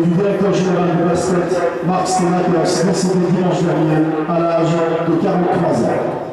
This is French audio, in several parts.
du directeur général du basket, Marc Sténakos, décédé dimanche dernier à l'âge de 43 ans.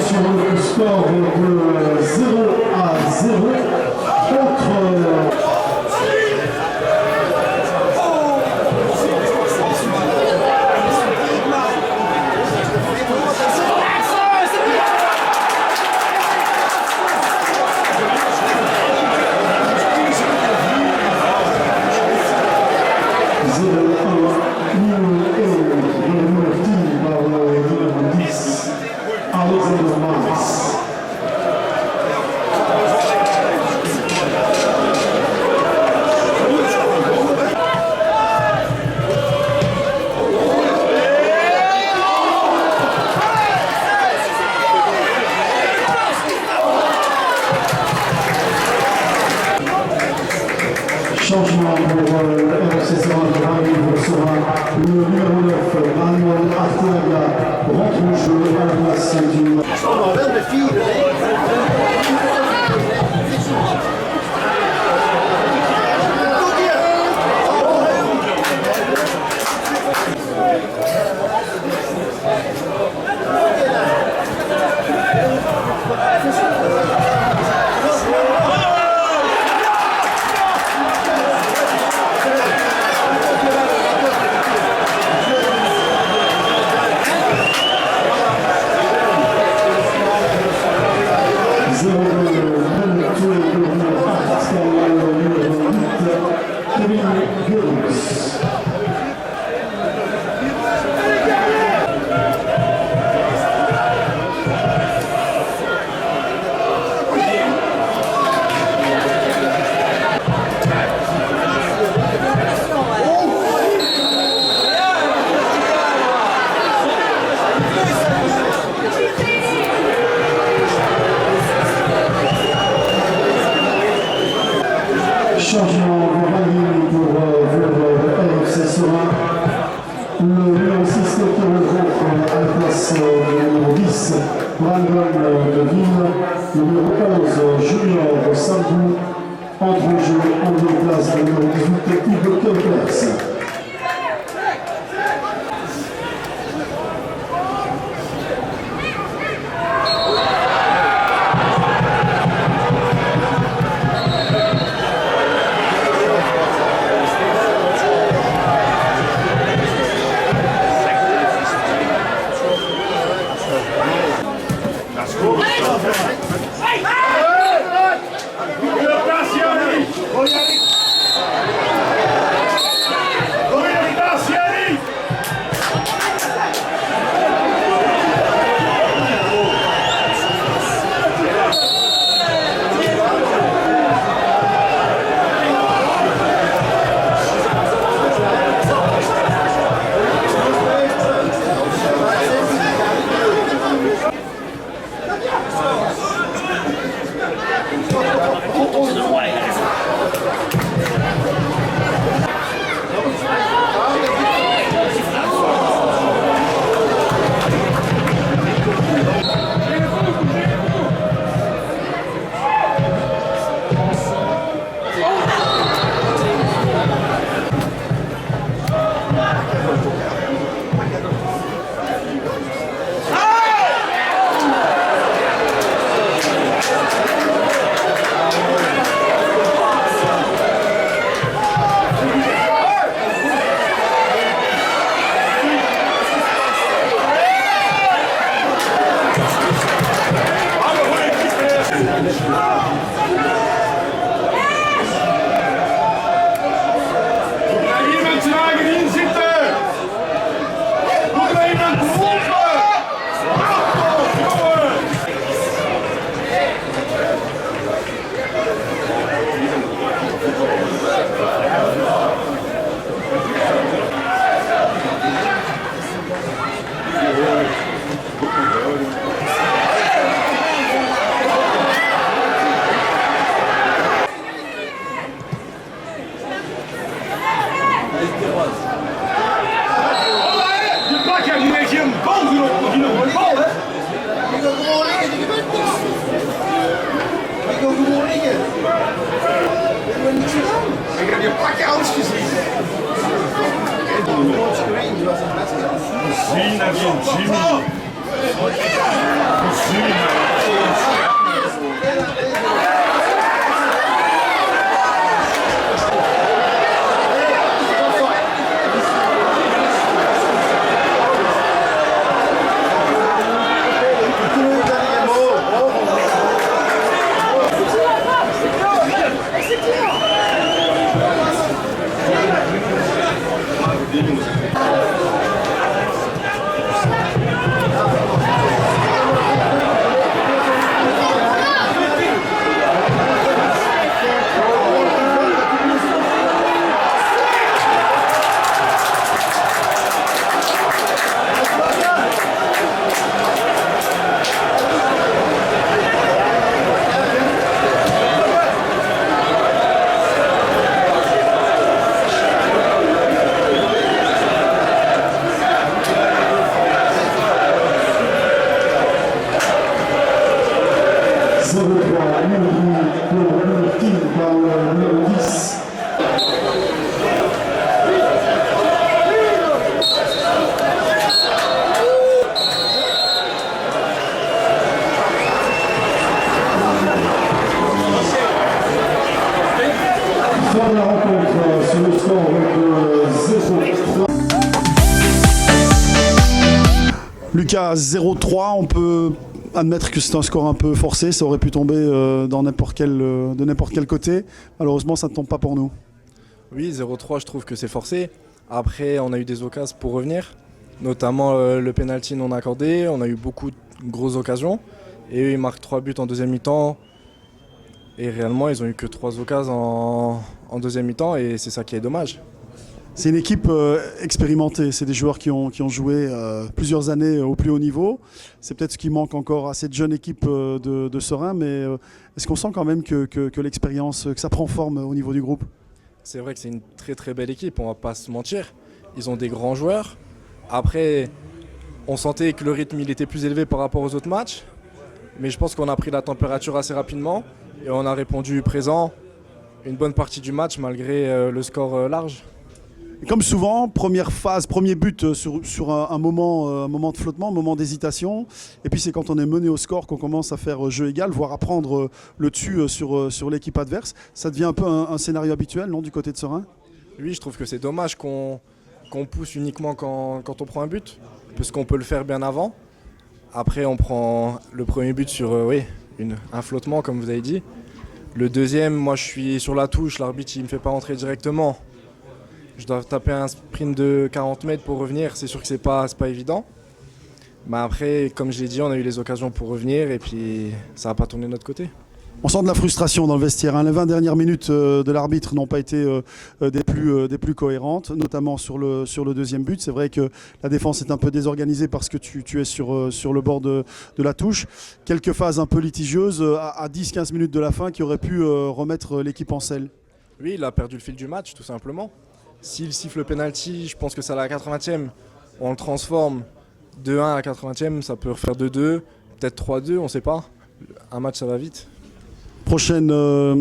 Sur le score de 0-0 contre changement pour le RFC Serra sera le numéro 9, Manuel Arteaga, rentre au jeu à la place du... Fin de la rencontre sur le score de 0-3. Lucas, 0-3, on peut admettre que c'est un score un peu forcé, ça aurait pu tomber de n'importe quel côté. Malheureusement, ça ne tombe pas pour nous. Oui, 0-3, je trouve que c'est forcé. Après, on a eu des occasions pour revenir, notamment le penalty non accordé. On a eu beaucoup de grosses occasions. Et eux, ils marquent 3 buts en deuxième mi-temps. Et réellement, ils n'ont eu que 3 occasions en deuxième mi-temps. Et c'est ça qui est dommage. C'est une équipe expérimentée, c'est des joueurs qui ont joué plusieurs années au plus haut niveau. C'est peut-être ce qui manque encore à cette jeune équipe de Seraing, mais est-ce qu'on sent quand même que l'expérience, que ça prend forme au niveau du groupe? C'est vrai que c'est une très très belle équipe, on va pas se mentir. Ils ont des grands joueurs. Après, on sentait que le rythme il était plus élevé par rapport aux autres matchs. Mais je pense qu'on a pris la température assez rapidement et on a répondu présent une bonne partie du match malgré le score large. Et comme souvent, première phase, premier but sur un moment de flottement, un moment d'hésitation. Et puis c'est quand on est mené au score qu'on commence à faire jeu égal, voire à prendre le dessus sur l'équipe adverse. Ça devient un peu un scénario habituel, non, du côté de Seraing? Oui, je trouve que c'est dommage qu'on pousse uniquement quand on prend un but, parce qu'on peut le faire bien avant. Après, on prend le premier but sur un flottement, comme vous avez dit. Le deuxième, moi je suis sur la touche, l'arbitre il ne me fait pas rentrer directement. Je dois taper un sprint de 40 mètres pour revenir, c'est sûr que c'est pas évident. Mais après, comme je l'ai dit, on a eu les occasions pour revenir et puis ça n'a pas tourné de notre côté. On sent de la frustration dans le vestiaire. Les 20 dernières minutes de l'arbitre n'ont pas été des plus cohérentes, notamment sur le deuxième but. C'est vrai que la défense est un peu désorganisée parce que tu es sur le bord de la touche. Quelques phases un peu litigieuses à 10-15 minutes de la fin qui auraient pu remettre l'équipe en selle. Oui, il a perdu le fil du match, tout simplement. S'il siffle le penalty, je pense que c'est à la 80e. On le transforme 2-1 à la 80e, ça peut refaire 2-2, peut-être 3-2, on ne sait pas. Un match, ça va vite. Prochaine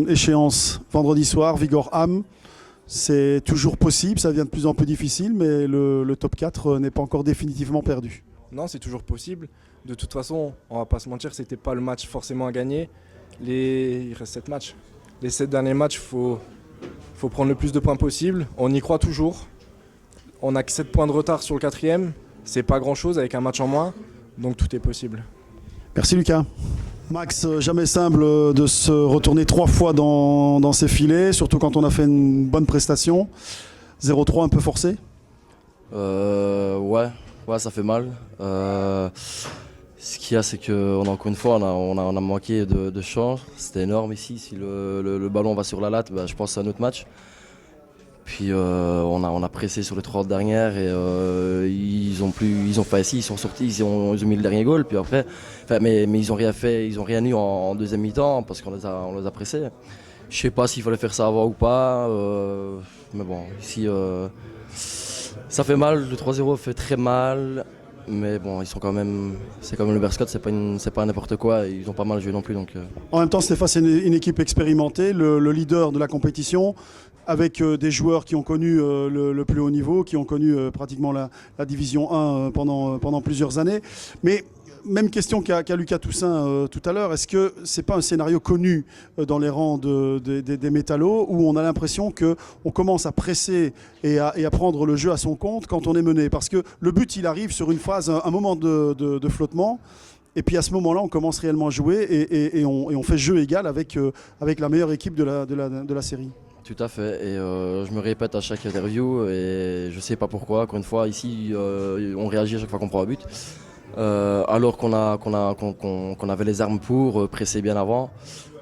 échéance, vendredi soir, Vigor-Ham. C'est toujours possible, ça devient de plus en plus difficile, mais le top 4 n'est pas encore définitivement perdu. Non, c'est toujours possible. De toute façon, on ne va pas se mentir, c'était pas le match forcément à gagner. Il reste 7 matchs. Les 7 derniers matchs, il faut prendre le plus de points possible. On y croit toujours. On n'a que 7 points de retard sur le 4e. C'est pas grand-chose avec un match en moins, donc tout est possible. Merci Lucas. Max, jamais simple de se retourner 3 fois dans ses filets, surtout quand on a fait une bonne prestation. 0-3 un peu forcé? Ouais, ça fait mal. Ce qu'il y a, c'est qu'encore une fois, on a manqué de chance. C'était énorme ici. Si le ballon va sur la latte, je pense que c'est un autre match. Puis on a pressé sur les 3 dernières et ils sont sortis, ils ont mis le dernier goal. Puis après, mais ils ont rien fait, ils ont rien eu en deuxième mi-temps parce qu'on les a pressés. Je sais pas s'il fallait faire ça avant ou pas, mais bon, ici ça fait mal. Le 3-0 fait très mal. Mais bon, c'est quand même le Berscott, c'est pas n'importe quoi, ils ont pas mal joué non plus. Donc, En même temps, c'était face à une équipe expérimentée, le leader de la compétition. avec des joueurs qui ont connu le plus haut niveau, qui ont connu pratiquement la Division 1 pendant plusieurs années. Mais même question qu'à Lucas Toussaint tout à l'heure, est-ce que ce n'est pas un scénario connu dans les rangs des métallos où on a l'impression qu'on commence à presser et à prendre le jeu à son compte quand on est mené? Parce que le but, il arrive sur une phase, un moment de flottement. Et puis à ce moment-là, on commence réellement à jouer et on fait jeu égal avec la meilleure équipe de la série. Tout à fait, et je me répète à chaque interview et je sais pas pourquoi. Encore une fois, ici, on réagit à chaque fois qu'on prend un but, alors qu'on avait les armes pour presser bien avant.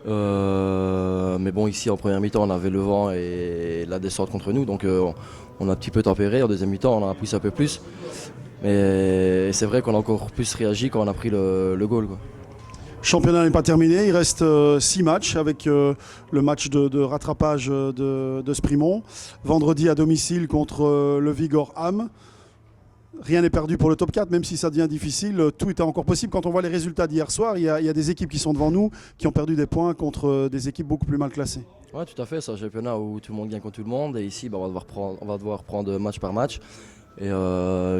Mais bon, ici en première mi-temps, on avait le vent et la descente contre nous, donc on a un petit peu tempéré. En deuxième mi-temps, on a poussé un peu plus. Mais c'est vrai qu'on a encore plus réagi quand on a pris le goal, quoi. Le championnat n'est pas terminé, il reste 6 matchs avec le match de rattrapage de Sprimont. Vendredi à domicile contre le Vigor Hamm. Rien n'est perdu pour le top 4, même si ça devient difficile. Tout est encore possible. Quand on voit les résultats d'hier soir, il y a des équipes qui sont devant nous qui ont perdu des points contre des équipes beaucoup plus mal classées. Oui, tout à fait. C'est un championnat où tout le monde gagne contre tout le monde. Et ici, on va devoir prendre match par match. Et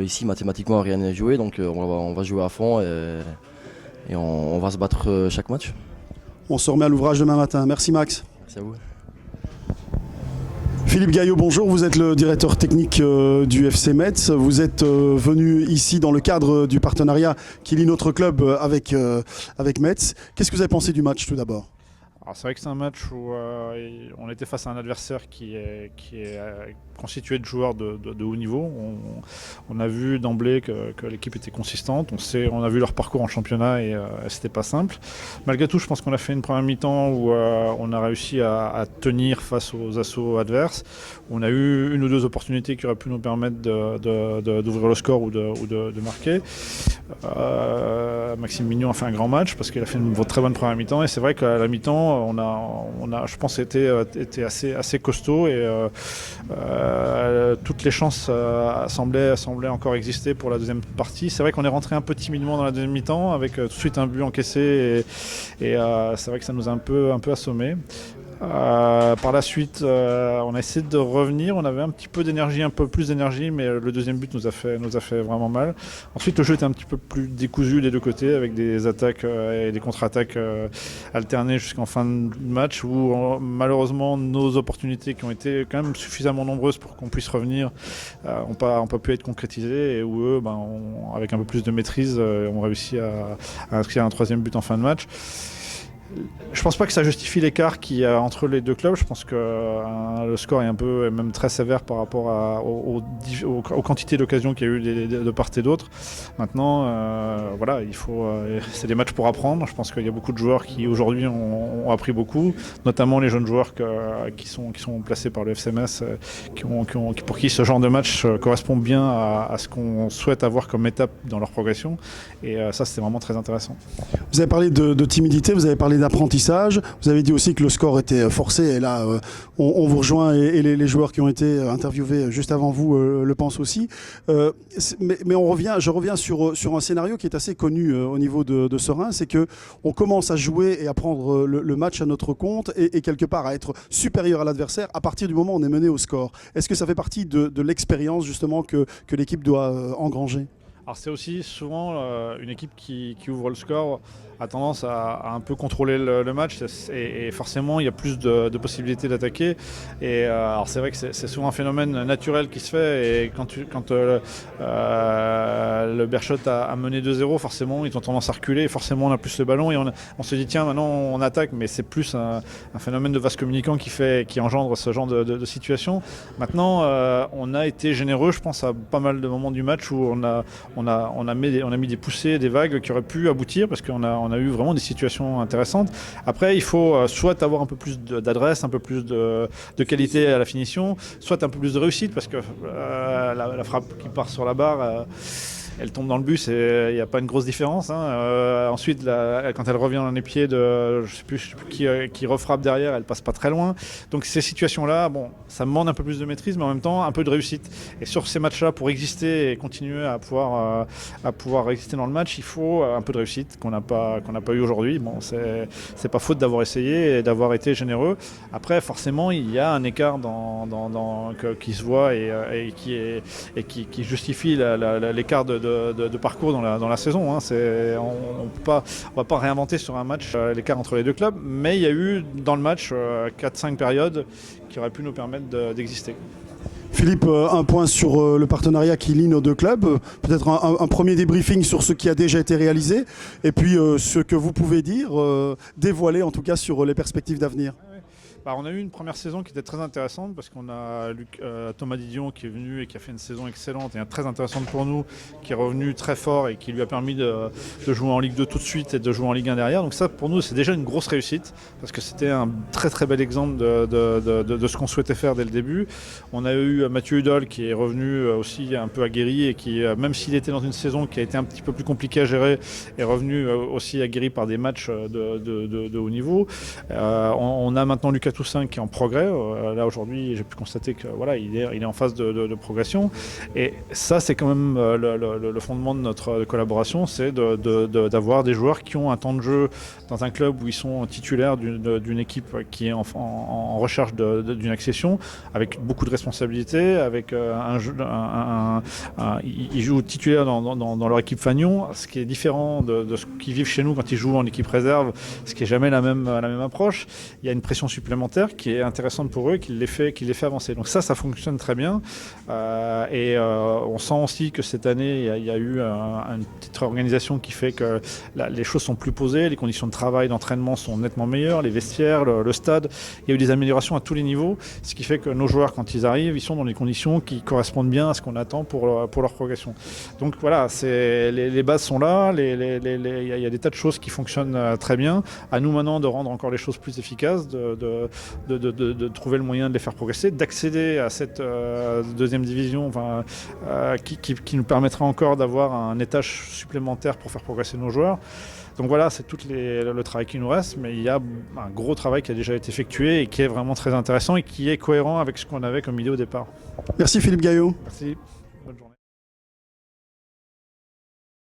ici, mathématiquement, rien n'est joué. Donc on va jouer à fond et on va se battre chaque match. On se remet à l'ouvrage demain matin. Merci Max. Merci à vous. Philippe Gaillot, bonjour, vous êtes le directeur technique du FC Metz. Vous êtes venu ici dans le cadre du partenariat qui lie notre club avec Metz. Qu'est-ce que vous avez pensé du match tout d'abord ? Alors c'est vrai que c'est un match où on était face à un adversaire qui est constitué de joueurs de haut niveau. On a vu d'emblée que l'équipe était consistante. On a vu leur parcours en championnat et c'était pas simple. Malgré tout, je pense qu'on a fait une première mi-temps où on a réussi à tenir face aux assauts adverses. On a eu une ou deux opportunités qui auraient pu nous permettre d'ouvrir le score ou de marquer. Maxime Mignon a fait un grand match parce qu'il a fait une très bonne première mi-temps et c'est vrai qu'à la mi-temps on a je pense été assez costaud et toutes les chances semblaient encore exister pour la deuxième partie. C'est vrai qu'on est rentré un peu timidement dans la deuxième mi-temps avec tout de suite un but encaissé et c'est vrai que ça nous a un peu assommés. Par la suite, on a essayé de revenir. On avait un petit peu d'énergie, un peu plus d'énergie, mais le deuxième but nous a fait vraiment mal. Ensuite, le jeu était un petit peu plus décousu des deux côtés, avec des attaques et des contre-attaques alternées jusqu'en fin de match, où malheureusement nos opportunités, qui ont été quand même suffisamment nombreuses pour qu'on puisse revenir, n'ont pas pu être concrétisées, et où eux, avec un peu plus de maîtrise, ont réussi à inscrire un troisième but en fin de match. Je pense pas que ça justifie l'écart qu'il y a entre les deux clubs. Je pense que le score est même très sévère par rapport aux quantités d'occasions qu'il y a eu de part et d'autre. Maintenant, voilà, c'est des matchs pour apprendre. Je pense qu'il y a beaucoup de joueurs qui aujourd'hui ont appris beaucoup, notamment les jeunes joueurs qui sont placés par le FC Metz, pour qui ce genre de match correspond bien à ce qu'on souhaite avoir comme étape dans leur progression. Et ça, c'était vraiment très intéressant. Vous avez parlé de timidité, vous avez parlé d'apprentissage, vous avez dit aussi que le score était forcé, et là on vous rejoint et les joueurs qui ont été interviewés juste avant vous le pensent aussi. Mais je reviens sur un scénario qui est assez connu au niveau de Serein, c'est qu'on commence à jouer et à prendre le match à notre compte et quelque part à être supérieur à l'adversaire à partir du moment où on est mené au score. Est-ce que ça fait partie de l'expérience justement que l'équipe doit engranger ? Alors c'est aussi souvent une équipe qui ouvre le score a tendance à un peu contrôler le match et forcément il y a plus de possibilités d'attaquer. Et alors c'est vrai que c'est souvent un phénomène naturel qui se fait, et quand le Beerschot a mené 2-0, forcément ils ont tendance à reculer et forcément on a plus le ballon et on se dit tiens maintenant on attaque, mais c'est plus un phénomène de vase communicant qui engendre ce genre de situation. Maintenant on a été généreux, je pense, à pas mal de moments du match où on a mis des poussées, des vagues qui auraient pu aboutir parce qu'on a eu vraiment des situations intéressantes. Après, il faut soit avoir un peu plus d'adresse, un peu plus de qualité à la finition, soit un peu plus de réussite parce que la frappe qui part sur la barre, elle tombe dans le but, il n'y a pas une grosse différence. Ensuite, quand elle revient dans les pieds de je sais plus qui refrappe derrière, elle passe pas très loin. Donc ces situations-là, bon, ça demande un peu plus de maîtrise, mais en même temps un peu de réussite. Et sur ces matchs-là, pour exister et continuer à pouvoir exister dans le match, il faut un peu de réussite qu'on n'a pas eu aujourd'hui. Bon, c'est pas faute d'avoir essayé et d'avoir été généreux. Après, forcément, il y a un écart qui se voit et qui justifie l'écart de parcours dans la saison. On va pas réinventer sur un match l'écart entre les deux clubs, mais il y a eu dans le match 4-5 périodes qui auraient pu nous permettre d'exister. Philippe, un point sur le partenariat qui lie nos deux clubs, peut-être un premier débriefing sur ce qui a déjà été réalisé, et puis ce que vous pouvez dire, dévoiler en tout cas sur les perspectives d'avenir. On a eu une première saison qui était très intéressante parce qu'on a Thomas Didion qui est venu et qui a fait une saison excellente et très intéressante pour nous, qui est revenu très fort et qui lui a permis de jouer en Ligue 2 tout de suite et de jouer en Ligue 1 derrière. Donc ça, pour nous, c'est déjà une grosse réussite parce que c'était un très très bel exemple de ce qu'on souhaitait faire dès le début. On a eu Mathieu Hudol qui est revenu aussi un peu aguerri et qui, même s'il était dans une saison qui a été un petit peu plus compliquée à gérer, est revenu aussi aguerri par des matchs de haut niveau. On a maintenant Lucas Toussaint qui est en progrès. Là aujourd'hui, j'ai pu constater que voilà, il est en phase de progression. Et ça, c'est quand même le fondement de notre collaboration, c'est d'avoir des joueurs qui ont un temps de jeu dans un club où ils sont titulaires d'une équipe qui est en recherche d'une accession, avec beaucoup de responsabilités, avec ils jouent titulaires dans leur équipe Fagnon, ce qui est différent de ce qu'ils vivent chez nous quand ils jouent en équipe réserve, ce qui n'est jamais la même approche. Il y a une pression supplémentaire qui est intéressante pour eux et qui les fait avancer. Donc ça fonctionne très bien. On sent aussi que cette année, il y a eu une petite réorganisation qui fait que les choses sont plus posées, les conditions de travail, d'entraînement sont nettement meilleures, les vestiaires, le stade. Il y a eu des améliorations à tous les niveaux, ce qui fait que nos joueurs, quand ils arrivent, ils sont dans des conditions qui correspondent bien à ce qu'on attend pour leur progression. Donc voilà, les bases sont là, il y a des tas de choses qui fonctionnent très bien. À nous maintenant de rendre encore les choses plus efficaces, de trouver le moyen de les faire progresser, d'accéder à cette deuxième division qui nous permettra encore d'avoir un étage supplémentaire pour faire progresser nos joueurs. Donc voilà, c'est tout le travail qui nous reste, mais il y a un gros travail qui a déjà été effectué et qui est vraiment très intéressant et qui est cohérent avec ce qu'on avait comme idée au départ. Merci Philippe Gaillot. Merci.